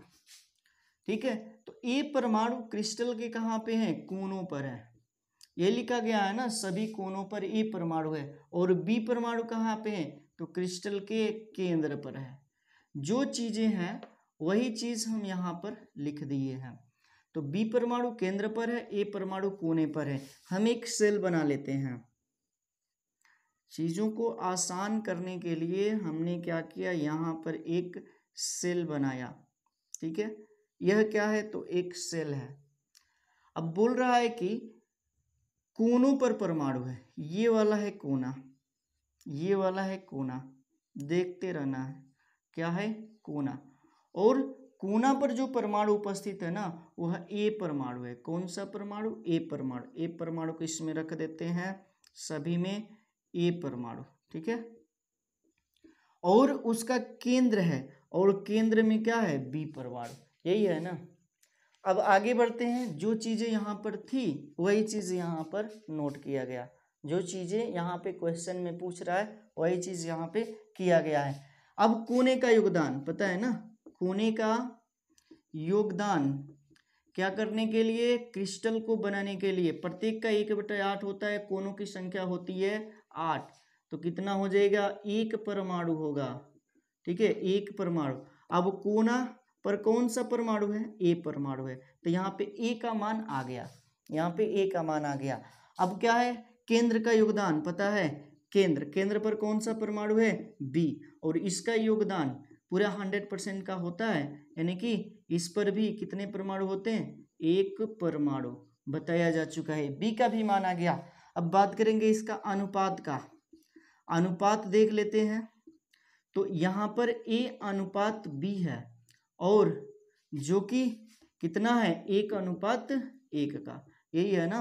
ठीक है। तो ए परमाणु क्रिस्टल के कहाँ पे हैं, कोनों पर है। ये लिखा गया है ना, सभी कोनों पर ए परमाणु है। और बी परमाणु कहाँ पे है, तो क्रिस्टल के केंद्र पर है। जो चीजें हैं वही चीज हम यहाँ पर लिख दिए हैं। तो बी परमाणु केंद्र पर है, ए परमाणु कोने पर है। हम एक सेल बना लेते हैं। चीजों को आसान करने के लिए हमने क्या किया, यहाँ पर एक सेल बनाया, ठीक है। यह क्या है, तो एक सेल है। अब बोल रहा है कि कोनों पर परमाणु है। ये वाला है कोना, ये वाला है कोना। देखते रहना है क्या है, कोना। और कोना पर जो परमाणु उपस्थित है ना, वह ए परमाणु है। कौन सा परमाणु, ए परमाणु। ए परमाणु को इसमें रख देते हैं, सभी में ए परमाणु, ठीक है। और उसका केंद्र है, और केंद्र में क्या है, बी परमाणु। यही है ना। अब आगे बढ़ते हैं। जो चीजें यहाँ पर थी वही चीज यहाँ पर नोट किया गया। जो चीजें यहाँ पे क्वेश्चन में पूछ रहा है वही चीज यहाँ पे किया गया है। अब कोने का योगदान पता है ना, कोने का योगदान क्या करने के लिए, क्रिस्टल को बनाने के लिए। प्रत्येक का 1/8 होता है, कोनों की संख्या होती है 8। तो कितना हो जाएगा, एक परमाणु होगा, ठीक है, एक परमाणु। अब कोना पर कौन सा परमाणु है, ए परमाणु है। तो यहाँ पे ए का मान आ गया, यहाँ पे ए का मान आ गया। अब क्या है, केंद्र का योगदान पता है, केंद्र, केंद्र पर कौन सा परमाणु है, बी। और इसका योगदान पूरा 100% का होता है, यानी कि इस पर भी कितने परमाणु होते हैं, एक परमाणु बताया जा चुका है। बी का भी मान आ गया। अब बात करेंगे इसका अनुपात का। अनुपात देख लेते हैं। तो यहाँ पर ए अनुपात बी है, और जो कि कितना है, 1:1 का, यही है ना।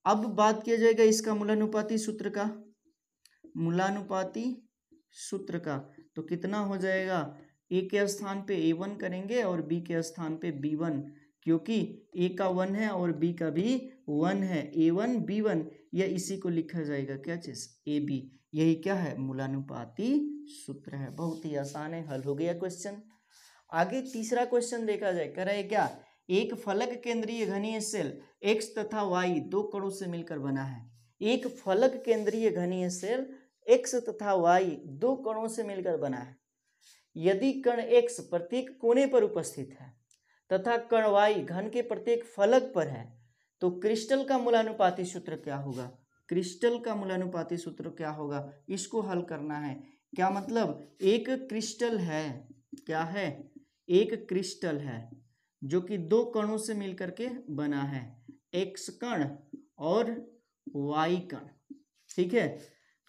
अब बात किया जाएगा इसका मूलानुपाती सूत्र का। मूलानुपाती सूत्र का तो कितना हो जाएगा, ए के स्थान पे a1 करेंगे और बी के स्थान पे b1, क्योंकि ए का 1 है और बी का भी 1 है, a1 b1, या इसी को लिखा जाएगा क्या चीज, ab। यही क्या है, मूलानुपाती सूत्र है। बहुत ही आसान है, हल हो गया क्वेश्चन। आगे तीसरा क्वेश्चन देखा जाए। कह रहा है क्या, एक फलक केंद्रीय घनीय सेल x तथा y 2 कणों से मिलकर बना है। एक फलक केंद्रीय घनीय सेल x तथा y 2 कणों से मिलकर बना है। यदि कण x प्रत्येक कोने पर उपस्थित है तथा कण y घन के प्रत्येक फलक पर है, तो क्रिस्टल का मूलानुपाती सूत्र क्या होगा। क्रिस्टल का मूलानुपाती सूत्र क्या होगा, इसको हल करना है। क्या मतलब, एक क्रिस्टल है, क्या है, एक क्रिस्टल है जो कि 2 कणों से मिलकर के बना है, x कण और y कण, ठीक है।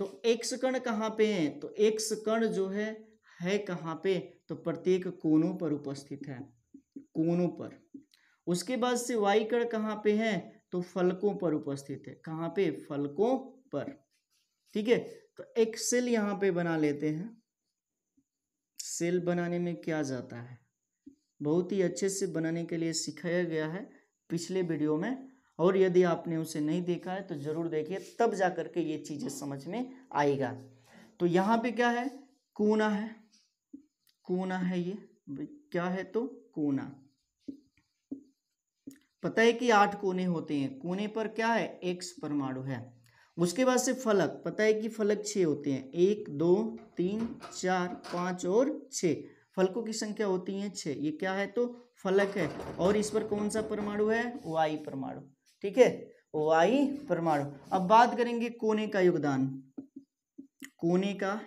तो x कण कहाँ पे है, तो x कण जो है कहाँ पे, तो प्रत्येक कोनों पर उपस्थित है, कोनों पर। उसके बाद से y कण कहाँ पे है, तो फलकों पर उपस्थित है। कहाँ पे, फलकों पर, ठीक है। तो एक सेल यहाँ पे बना लेते हैं। सेल बनाने में क्या जाता है, बहुत ही अच्छे से बनाने के लिए सिखाया गया है पिछले वीडियो में, और यदि आपने उसे नहीं देखा है तो जरूर देखिए, तब जा करके ये चीजें समझ में आएगा। तो यहाँ पे क्या है, कोना है, कोना है, ये क्या है, तो कोना। पता है कि 8 कोने होते हैं, कोने पर क्या है, x परमाणु है। उसके बाद से फलक, पता है कि फलक 6 होते हैं, 1 2 3 4 5 और 6, फलकों की संख्या होती है 6। ये क्या है, तो फलक है। और इस पर कौन सा परमाणु है, y परमाणु, ठीक है, y परमाणु। अब बात करेंगे कोने का योगदान। कोने का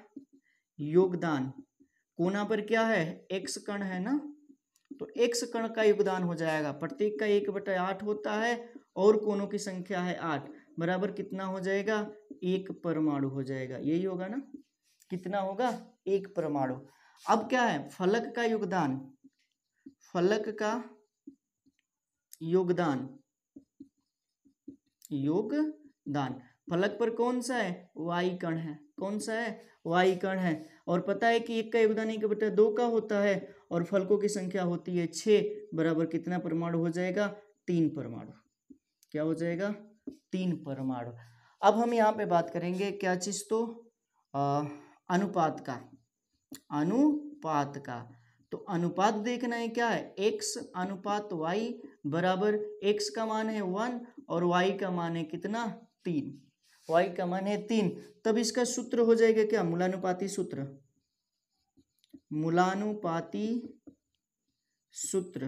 योगदान, कोना पर क्या है, x कण है ना, तो x कण का योगदान हो जाएगा, प्रत्येक का 1/8 होता है और कोनों की संख्या है 8, बराबर कितना हो जाएगा, 1 परमाणु हो जाएगा। यही होगा ना, कितना होगा, 1 परमाणु। अब क्या है, फलक का योगदान। फलक का योगदान, योगदान फलक पर कौन सा है, y कण है। कौन सा है, y कण है। और पता है कि 1 का योगदान 1/2 का होता है, और फलकों की संख्या होती है 6, बराबर कितना परमाणु हो जाएगा, 3 परमाणु। क्या हो जाएगा, 3 परमाणु। अब हम यहाँ पे बात करेंगे क्या चीज, तो अनुपात का, अनुपात का। तो अनुपात देखना है क्या है, x अनुपात y बराबर x का मान है 1 और y का मान है कितना 3, y का मान है 3। तब इसका सूत्र हो जाएगा क्या, मूलानुपाती सूत्र, मूलानुपाती सूत्र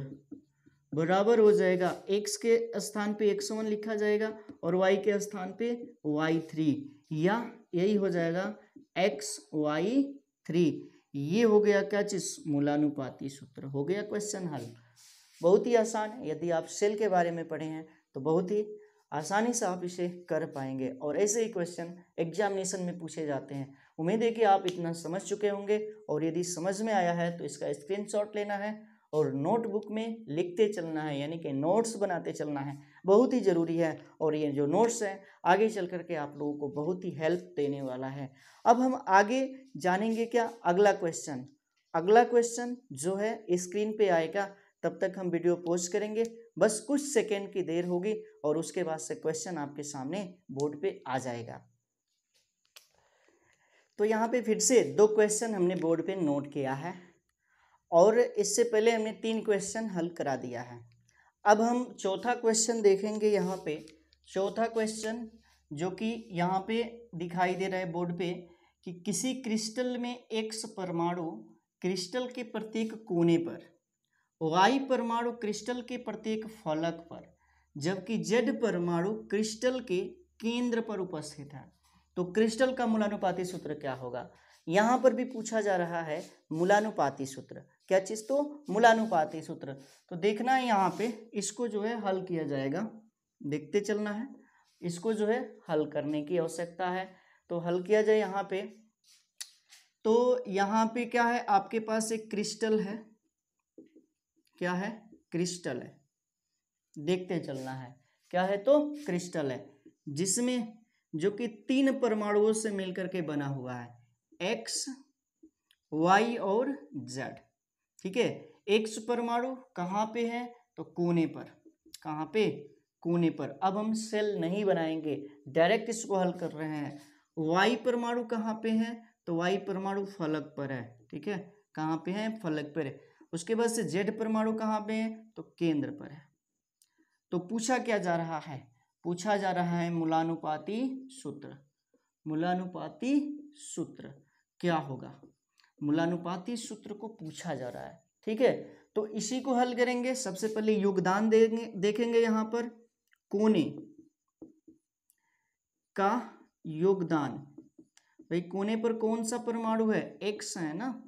बराबर हो जाएगा x के स्थान पे x1 लिखा जाएगा और y के स्थान पे y3, या यही हो जाएगा xy3। ये हो गया क्या चीज, मूलानुपाती सूत्र। हो गया क्वेश्चन हल। बहुत ही आसान है, यदि आप सेल के बारे में पढ़े हैं तो बहुत ही आसानी से आप इसे कर पाएंगे और ऐसे ही क्वेश्चन एग्जामिनेशन में पूछे जाते हैं। उम्मीद है कि आप इतना समझ चुके होंगे और यदि समझ में आया है तो इसका स्क्रीनशॉट लेना है और नोटबुक में लिखते चलना है, यानी कि नोट्स बनाते चलना है, बहुत ही ज़रूरी है। और ये जो नोट्स हैं आगे चल करके आप लोगों को बहुत ही हेल्प देने वाला है। अब हम आगे जानेंगे क्या, अगला क्वेश्चन। अगला क्वेश्चन जो है स्क्रीन पे आएगा, तब तक हम वीडियो पॉज करेंगे, बस कुछ सेकेंड की देर होगी और उसके बाद से क्वेश्चन आपके सामने बोर्ड पे आ जाएगा। तो यहाँ पे फिर से 2 क्वेश्चन हमने बोर्ड पे नोट किया है और इससे पहले हमने 3 क्वेश्चन हल करा दिया है। अब हम चौथा क्वेश्चन देखेंगे। यहाँ पे चौथा क्वेश्चन जो कि यहाँ पे दिखाई दे रहा है बोर्ड पे कि किसी क्रिस्टल में X परमाणु क्रिस्टल के प्रत्येक कोने पर, Y परमाणु क्रिस्टल के प्रत्येक फलक पर, जबकि Z परमाणु क्रिस्टल के केंद्र पर उपस्थित है। तो क्रिस्टल का मूलानुपाती सूत्र क्या होगा। यहाँ पर भी पूछा जा रहा है मूलानुपाती सूत्र। क्या चीज़, तो मूलानुपाती सूत्र। तो देखना है यहाँ पे, इसको जो है हल किया जाएगा, देखते चलना है, इसको जो है हल करने की आवश्यकता है। तो हल किया जाए यहाँ पे। तो यहाँ पे क्या है, आपके पास एक क्रिस्टल है, क्या है, क्रिस्टल है, देखते चलना है क्या है, तो क्रिस्टल है जिसमें जो कि 3 परमाणुओं से मिलकर के बना हुआ है, X, Y और Z। ठीक है, X परमाणु कहाँ पे है, तो कोने पर, कहाँ पे, कोने पर। अब हम सेल नहीं बनाएंगे, डायरेक्ट इसको हल कर रहे हैं। Y परमाणु कहाँ पे है, तो Y परमाणु फलक पर है। ठीक है, कहाँ पे है, फलक पर है। उसके बाद से Z परमाणु कहाँ पे है, तो केंद्र पर है। तो पूछा क्या जा रहा है, पूछा जा रहा है मूलानुपाती सूत्र। मूलानुपाती सूत्र क्या होगा, मूलानुपाती सूत्र को पूछा जा रहा है। ठीक है, तो इसी को हल करेंगे। सबसे पहले योगदान देखेंगे यहाँ पर, कोने का योगदान। भाई कोने पर कौन सा परमाणु है, X है ना,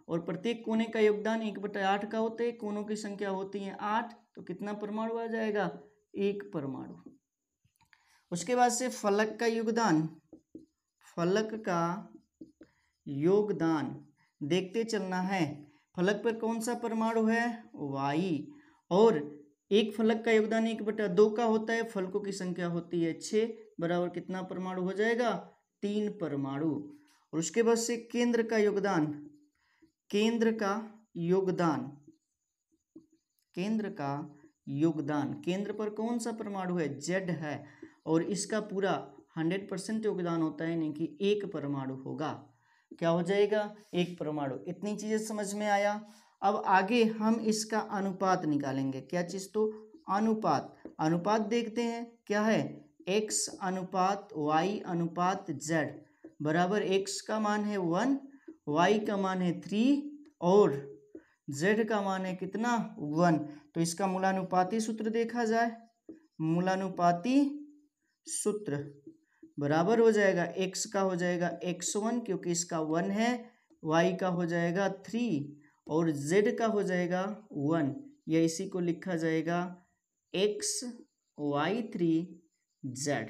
और प्रत्येक कोने का योगदान 1/8 का होता है। कोनों की संख्या होती है 8, तो कितना परमाणु आ जाएगा, 1 परमाणु। उसके बाद से फलक का योगदान, फलक का योगदान देखते चलना है। फलक पर कौन सा परमाणु है, Y, और एक फलक का योगदान 1/2 का होता है। फलकों की संख्या होती है 6, बराबर कितना परमाणु हो जाएगा, 3 परमाणु। और उसके बाद से केंद्र का योगदान, केंद्र का योगदान, केंद्र का योगदान, केंद्र पर कौन सा परमाणु है, Z है, और इसका पूरा 100% योगदान होता है, यानी कि 1 परमाणु होगा। क्या हो जाएगा, 1 परमाणु। इतनी चीजें समझ में आया। अब आगे हम इसका अनुपात निकालेंगे। क्या चीज, तो अनुपात। अनुपात देखते हैं क्या है, X अनुपात Y अनुपात Z बराबर X का मान है 1, Y का मान है 3 और Z का मान है कितना, 1। तो इसका मूलानुपाती सूत्र देखा जाए, मूलानुपाती सूत्र बराबर हो जाएगा, X का हो जाएगा X1 क्योंकि इसका 1 है, Y का हो जाएगा 3 और Z का हो जाएगा 1, या इसी को लिखा जाएगा XY3Z।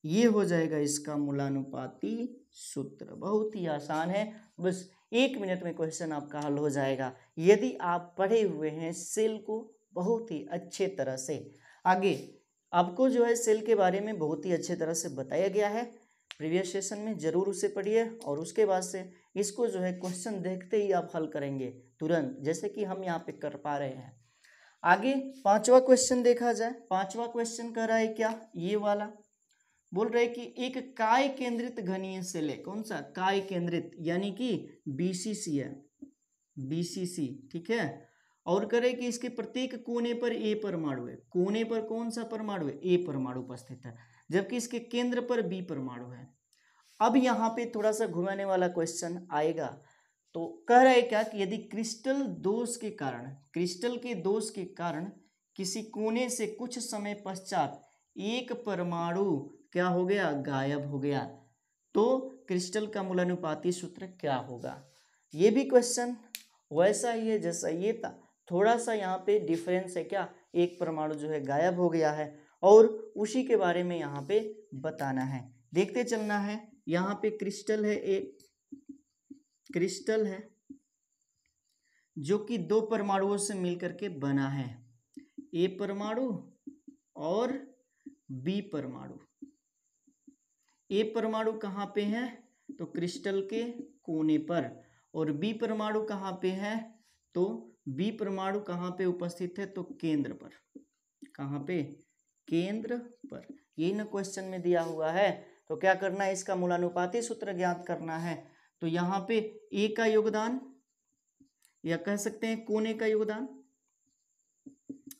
ये हो जाएगा इसका मूलानुपाती सूत्र। बहुत ही आसान है, बस 1 मिनट में क्वेश्चन आपका हल हो जाएगा यदि आप पढ़े हुए हैं सेल को बहुत ही अच्छे तरह से। आगे आपको जो है सेल के बारे में बहुत ही अच्छे तरह से बताया गया है प्रीवियस सेशन में, जरूर उसे पढ़िए और उसके बाद से इसको जो है क्वेश्चन देखते ही आप हल करेंगे तुरंत, जैसे कि हम यहाँ पे कर पा रहे हैं। आगे 5वां क्वेश्चन देखा जाए। 5वां क्वेश्चन कह रहा है क्या, ये वाला बोल रहे कि एक काय केंद्रित घनीय सेल है, कौन सा काय केंद्रित, यानी कि बीसीसी है, बीसीसी, ठीक है। और करे कि इसके प्रत्येक कोने पर ए परमाणु है, कोने पर कौन सा परमाणु है, ए परमाणु उपस्थित है, जबकि इसके केंद्र पर बी परमाणु है। अब यहाँ पे थोड़ा सा घुमाने वाला क्वेश्चन आएगा। तो कह रहा है क्या कि यदि क्रिस्टल दोष के कारण, क्रिस्टल के दोष के कारण किसी कोने से कुछ समय पश्चात एक परमाणु क्या हो गया, गायब हो गया, तो क्रिस्टल का मूलानुपाती सूत्र क्या होगा। ये भी क्वेश्चन वैसा ही है जैसा ये था, थोड़ा सा यहाँ पे डिफरेंस है, क्या एक परमाणु जो है गायब हो गया है, और उसी के बारे में यहाँ पे बताना है, देखते चलना है। यहाँ पे क्रिस्टल है, एक क्रिस्टल है जो कि दो परमाणुओं से मिलकर के बना है, ए परमाणु और बी परमाणु। ए परमाणु कहाँ पे है, तो क्रिस्टल के कोने पर, और बी परमाणु कहाँ पे है, तो बी परमाणु कहाँ पे उपस्थित है, तो केंद्र पर, कहाँ पे, केंद्र पर। यही ना क्वेश्चन में दिया हुआ है। तो क्या करना है, इसका मूलानुपाती सूत्र ज्ञात करना है। तो यहाँ पे ए का योगदान, या कह सकते हैं कोने का योगदान,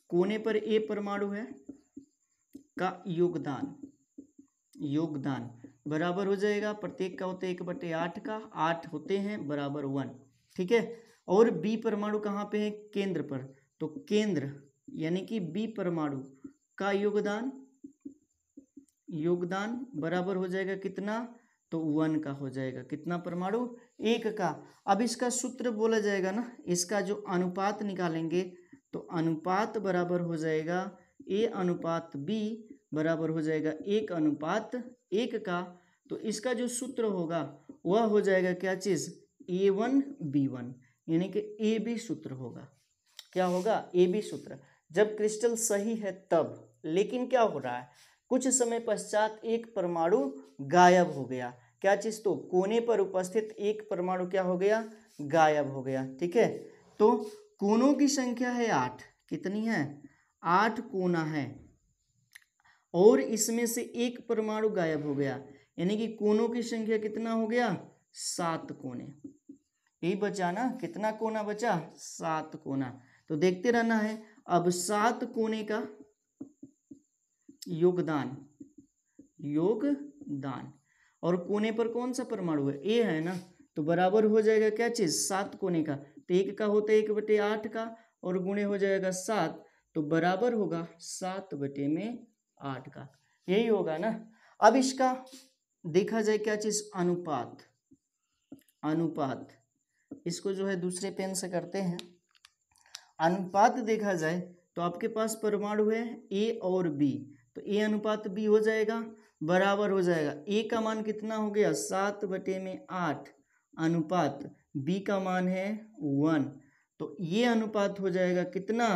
कोने पर ए परमाणु है का योगदान, योगदान बराबर हो जाएगा, प्रत्येक का होता है 1/8 का, 8 होते हैं बराबर 1, ठीक है। और बी परमाणु कहाँ पे है, केंद्र पर, तो केंद्र यानी कि बी परमाणु का योगदान, योगदान बराबर हो जाएगा कितना, तो 1 का हो जाएगा, कितना परमाणु, 1 का। अब इसका सूत्र बोला जाएगा ना, इसका जो अनुपात निकालेंगे तो अनुपात बराबर हो जाएगा ए अनुपात बी बराबर हो जाएगा 1:1 का। तो इसका जो सूत्र होगा वह हो जाएगा क्या चीज, A1B1, यानी कि ए बी सूत्र होगा। क्या होगा, ए बी सूत्र। जब क्रिस्टल सही है तब, लेकिन क्या हो रहा है, कुछ समय पश्चात एक परमाणु गायब हो गया, क्या चीज, तो कोने पर उपस्थित एक परमाणु क्या हो गया, गायब हो गया, ठीक है। तो कोनों की संख्या है 8, कितनी है, 8 कोना है, और इसमें से एक परमाणु गायब हो गया, यानी कि कोनों की संख्या कितना हो गया, 7 कोने। यही बचा ना, कितना कोना बचा, 7 कोना। तो देखते रहना है। अब 7 कोने का योगदान, योगदान, और कोने पर कौन सा परमाणु है, ए है ना, तो बराबर हो जाएगा क्या चीज, 7 कोने का, तो 1 का होता है 1/8 का, और गुणे हो जाएगा 7, तो बराबर होगा 7/8 का, यही होगा ना। अब इसका देखा जाए क्या चीज, अनुपात, अनुपात, इसको जो है दूसरे पेन से करते हैं। अनुपात देखा जाए तो आपके पास परमाणु है ए और बी, तो ए अनुपात बी हो जाएगा, बराबर हो जाएगा, ए का मान कितना हो गया, 7/8, अनुपात बी का मान है 1, तो ये अनुपात हो जाएगा कितना,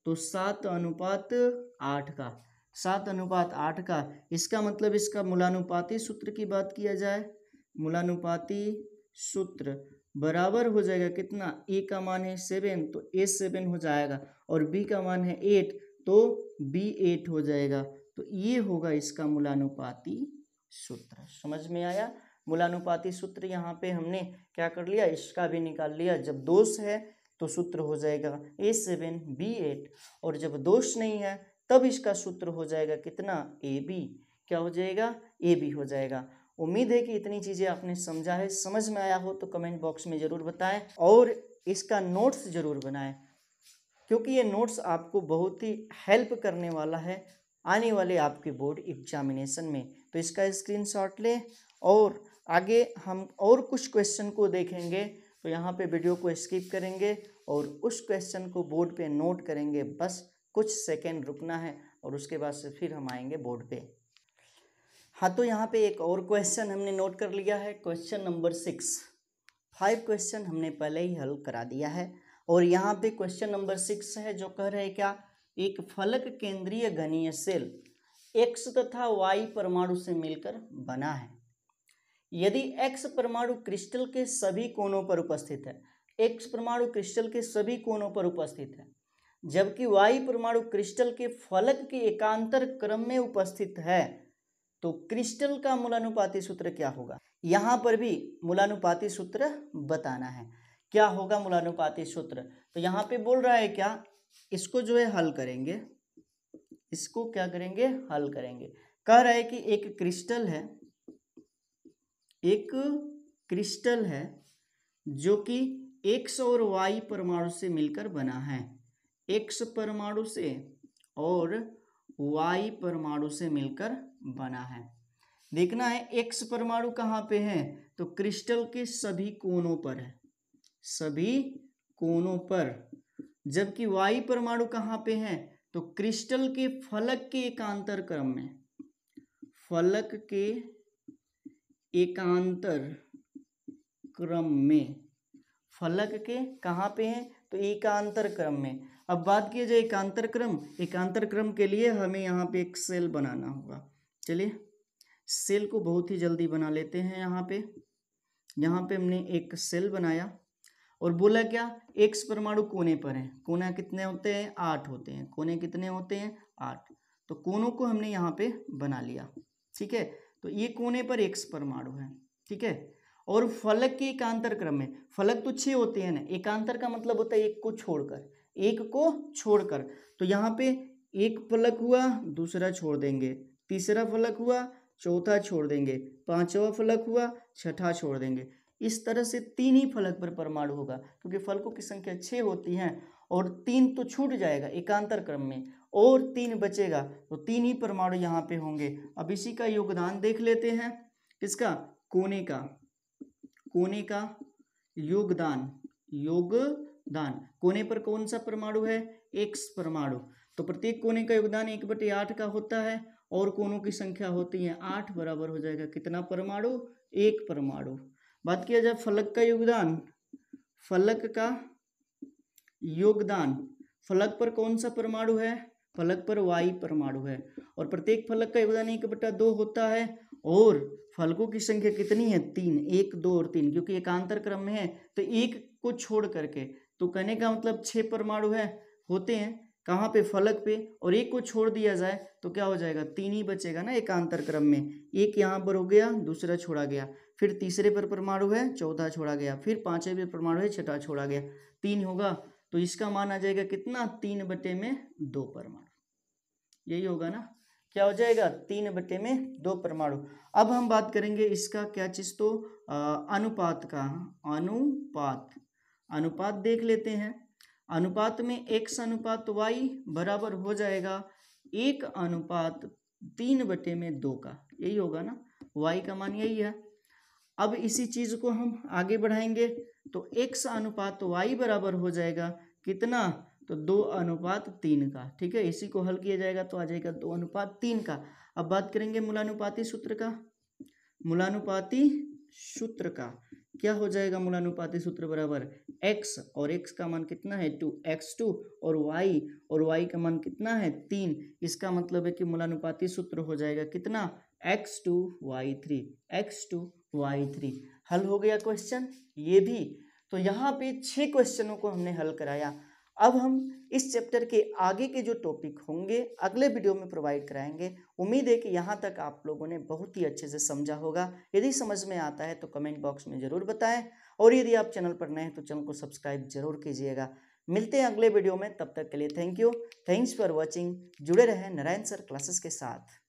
तो 7:8 का, 7:8 का। इसका मतलब इसका मूलानुपाती सूत्र की बात किया जाए, मूलानुपाती सूत्र बराबर हो जाएगा कितना, ए का मान है 7, तो ए 7 हो जाएगा, और बी का मान है 8, तो बी 8 हो जाएगा। तो ये होगा इसका मूलानुपाती सूत्र। समझ में आया, मूलानुपाती सूत्र यहाँ पे हमने क्या कर लिया, इसका भी निकाल लिया। जब दोष है तो सूत्र हो जाएगा A7 B8, और जब दोष नहीं है तब इसका सूत्र हो जाएगा कितना, AB, क्या हो जाएगा, AB हो जाएगा। उम्मीद है कि इतनी चीज़ें आपने समझा है, समझ में आया हो तो कमेंट बॉक्स में ज़रूर बताएं, और इसका नोट्स ज़रूर बनाएं, क्योंकि ये नोट्स आपको बहुत ही हेल्प करने वाला है आने वाले आपके बोर्ड एग्जामिनेशन में। तो इसका स्क्रीनशॉट लें, और आगे हम और कुछ क्वेश्चन को देखेंगे, तो यहाँ पे वीडियो को स्किप करेंगे और उस क्वेश्चन को बोर्ड पे नोट करेंगे। बस कुछ सेकेंड रुकना है, और उसके बाद से फिर हम आएंगे बोर्ड पे। हाँ, तो यहाँ पे एक और क्वेश्चन हमने नोट कर लिया है, क्वेश्चन नंबर 6। 5 क्वेश्चन हमने पहले ही हल करा दिया है, और यहाँ पे क्वेश्चन नंबर 6 है जो कह रहे हैं क्या, एक फलक केंद्रीय घनीय सेल X तथा Y परमाणु से मिलकर बना है। यदि X परमाणु क्रिस्टल के सभी कोनों पर उपस्थित है, X परमाणु क्रिस्टल के सभी कोनों पर उपस्थित है, जबकि Y परमाणु क्रिस्टल के फलक के एकांतर क्रम में उपस्थित है, तो क्रिस्टल का मूलानुपाती सूत्र क्या होगा, यहाँ पर भी मूलानुपाती सूत्र बताना है। क्या होगा मूलानुपाती सूत्र, तो यहाँ पे बोल रहा है क्या, इसको जो है हल करेंगे, इसको क्या करेंगे, हल करेंगे। कह रहा है कि एक क्रिस्टल है जो कि X और Y परमाणु से मिलकर बना है, X परमाणु से और Y परमाणु से मिलकर बना है। देखना है X परमाणु कहाँ पे है, तो क्रिस्टल के सभी कोनों पर है, सभी कोनों पर। जबकि Y परमाणु कहाँ पे है, तो क्रिस्टल के फलक के एकांतर क्रम में, फलक के एकांतर क्रम में, फलक के कहाँ पे हैं, तो एकांतर क्रम में। अब बात किया जाए एकांतर क्रम, एकांतर क्रम के लिए हमें यहाँ पे एक सेल बनाना होगा। चलिए सेल को बहुत ही जल्दी बना लेते हैं। यहाँ पे हमने एक सेल बनाया और बोला क्या, X परमाणु कोने पर है, कोना कितने होते हैं, 8 होते हैं, कोने कितने होते हैं, 8। तो कोनों को हमने यहाँ पे बना लिया, ठीक है। तो ये कोने पर X परमाणु है, ठीक है। और फलक के एकांतर क्रम में, फलक तो 6 होते हैं ना, एकांतर का मतलब होता है एक को छोड़कर। तो यहाँ पे एक फलक हुआ, दूसरा छोड़ देंगे, तीसरा फलक हुआ, चौथा छोड़ देंगे, पांचवा फलक हुआ, छठा छोड़ देंगे। इस तरह से 3 ही फलक पर परमाणु होगा, क्योंकि फलकों की संख्या 6 होती है और 3 तो छूट जाएगा एकांतर क्रम में और 3 बचेगा, तो 3 ही परमाणु यहाँ पे होंगे। अब इसी का योगदान देख लेते हैं, किसका, कोने का योगदान। कोने पर कौन सा परमाणु है, X परमाणु। तो प्रत्येक कोने का योगदान 1/8 का होता है और कोनों की संख्या होती है 8, बराबर हो जाएगा कितना परमाणु, 1 परमाणु। बात किया जाए फलक का योगदान, फलक पर कौन सा परमाणु है, फलक पर Y परमाणु है और प्रत्येक फलक का योगदान 1/2 होता है और फलकों की संख्या कितनी है, 3, 1, 2 और 3, क्योंकि एकांतर क्रम में है तो एक को छोड़ करके, तो कहने का मतलब 6 परमाणु होते हैं कहाँ पे, फलक पे, और एक को छोड़ दिया जाए तो क्या हो जाएगा, 3 ही बचेगा ना एकांतर क्रम में। एक यहाँ पर हो गया, दूसरा छोड़ा गया, फिर तीसरे पर परमाणु है, चौथा छोड़ा गया, फिर पांचवें पर परमाणु है, छठा छोड़ा गया, 3 होगा। तो इसका मान आ जाएगा कितना, 3/2 परमाणु। यही होगा ना, क्या हो जाएगा, 3/2 परमाणु। अब हम बात करेंगे इसका क्या चीज, तो अनुपात का, अनुपात देख लेते हैं। अनुपात में X अनुपात Y बराबर हो जाएगा 1:3/2 का, यही होगा ना, Y का मान यही है। अब इसी चीज को हम आगे बढ़ाएंगे तो X अनुपात Y बराबर हो जाएगा कितना, तो 2:3 का, ठीक है। इसी को हल किया जाएगा तो आ जाएगा 2:3 का। अब बात करेंगे मूलानुपाती सूत्र का, क्या हो जाएगा, मूलानुपाती सूत्र बराबर x, और x का मान कितना है 2, x2 और y का मान कितना है 3। इसका मतलब है कि मूलानुपाती सूत्र हो जाएगा कितना, x2y3। हल हो गया क्वेश्चन ये भी। तो यहाँ पे 6 क्वेश्चनों को हमने हल कराया। अब हम इस चैप्टर के आगे के जो टॉपिक होंगे अगले वीडियो में प्रोवाइड कराएंगे। उम्मीद है कि यहाँ तक आप लोगों ने बहुत ही अच्छे से समझा होगा। यदि समझ में आता है तो कमेंट बॉक्स में ज़रूर बताएं और यदि आप चैनल पर नए हैं तो चैनल को सब्सक्राइब जरूर कीजिएगा। मिलते हैं अगले वीडियो में, तब तक के लिए thank you, thanks for watching. जुड़े रहें नारायण सर क्लासेस के साथ।